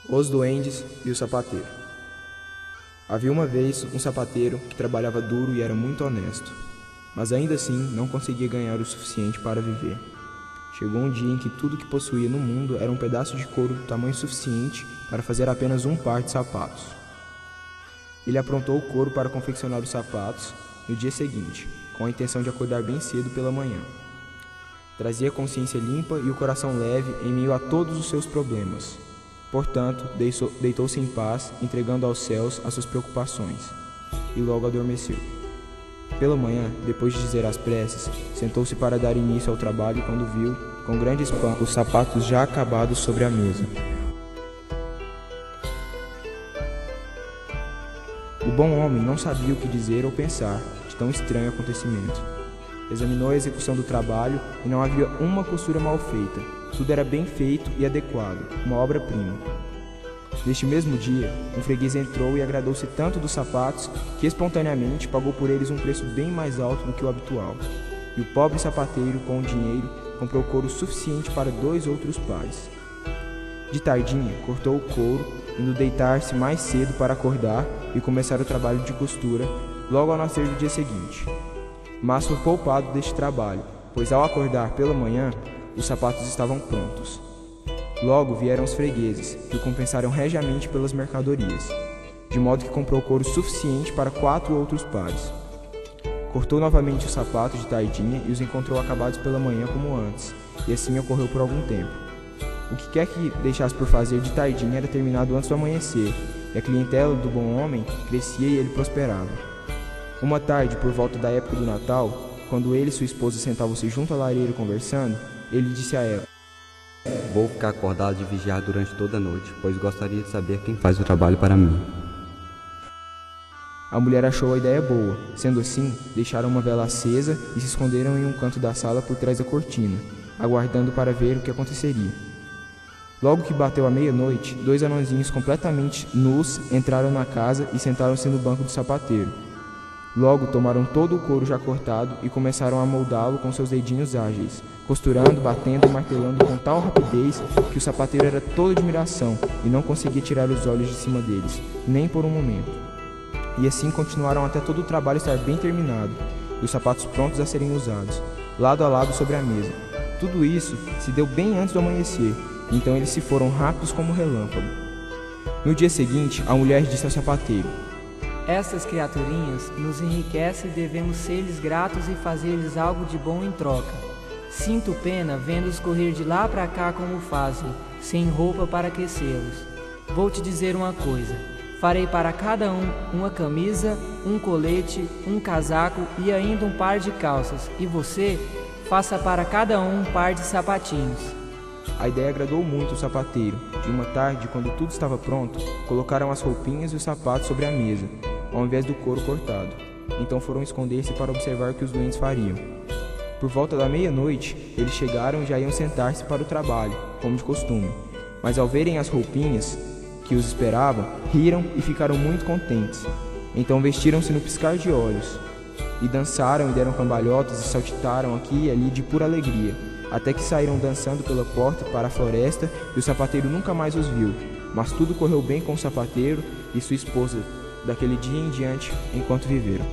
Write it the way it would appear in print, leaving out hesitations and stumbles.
Os duendes e o sapateiro. Havia uma vez um sapateiro que trabalhava duro e era muito honesto, mas ainda assim não conseguia ganhar o suficiente para viver. Chegou um dia em que tudo que possuía no mundo era um pedaço de couro do tamanho suficiente para fazer apenas um par de sapatos. Ele aprontou o couro para confeccionar os sapatos no dia seguinte, com a intenção de acordar bem cedo pela manhã. Trazia a consciência limpa e o coração leve em meio a todos os seus problemas. Portanto, deitou-se em paz, entregando aos céus as suas preocupações, e logo adormeceu. Pela manhã, depois de dizer as preces, sentou-se para dar início ao trabalho quando viu, com grande espanto, os sapatos já acabados sobre a mesa. O bom homem não sabia o que dizer ou pensar de tão estranho acontecimento. Examinou a execução do trabalho e não havia uma costura mal feita. Tudo era bem feito e adequado, uma obra-prima. Neste mesmo dia, um freguês entrou e agradou-se tanto dos sapatos que espontaneamente pagou por eles um preço bem mais alto do que o habitual. E o pobre sapateiro, com o dinheiro, comprou couro suficiente para 2 outros pares. De tardinha, cortou o couro, indo deitar-se mais cedo para acordar e começar o trabalho de costura logo ao nascer do dia seguinte. Mas foi poupado deste trabalho, pois ao acordar pela manhã, os sapatos estavam prontos. Logo vieram os fregueses, que o compensaram regiamente pelas mercadorias, de modo que comprou couro suficiente para 4 outros pares. Cortou novamente os sapatos de tardinha e os encontrou acabados pela manhã como antes, e assim ocorreu por algum tempo. O que quer que deixasse por fazer de tardinha era terminado antes do amanhecer, e a clientela do bom homem crescia e ele prosperava. Uma tarde, por volta da época do Natal, quando ele e sua esposa sentavam-se junto à lareira conversando, ele disse a ela: "Vou ficar acordado e vigiar durante toda a noite, pois gostaria de saber quem faz o trabalho para mim." A mulher achou a ideia boa. Sendo assim, deixaram uma vela acesa e se esconderam em um canto da sala por trás da cortina, aguardando para ver o que aconteceria. Logo que bateu a meia-noite, 2 anõezinhos completamente nus entraram na casa e sentaram-se no banco do sapateiro. Logo tomaram todo o couro já cortado e começaram a moldá-lo com seus dedinhos ágeis, costurando, batendo e martelando com tal rapidez que o sapateiro era todo admiração e não conseguia tirar os olhos de cima deles, nem por um momento. E assim continuaram até todo o trabalho estar bem terminado e os sapatos prontos a serem usados, lado a lado sobre a mesa. Tudo isso se deu bem antes do amanhecer, então eles se foram rápidos como relâmpago. No dia seguinte, a mulher disse ao sapateiro: "Estas criaturinhas nos enriquecem e devemos ser-lhes gratos e fazer-lhes algo de bom em troca. Sinto pena vendo-os correr de lá para cá como fazem, sem roupa para aquecê-los. Vou te dizer uma coisa: farei para cada um uma camisa, um colete, um casaco e ainda um par de calças, e você faça para cada um par de sapatinhos." A ideia agradou muito o sapateiro. De uma tarde, quando tudo estava pronto, colocaram as roupinhas e os sapatos sobre a mesa, ao invés do couro cortado. Então foram esconder-se para observar o que os duendes fariam. Por volta da meia-noite, eles chegaram e já iam sentar-se para o trabalho, como de costume. Mas ao verem as roupinhas que os esperavam, riram e ficaram muito contentes. Então vestiram-se no piscar de olhos, e dançaram e deram cambalhotas e saltitaram aqui e ali de pura alegria, até que saíram dançando pela porta para a floresta e o sapateiro nunca mais os viu. Mas tudo correu bem com o sapateiro e sua esposa daquele dia em diante enquanto viveram.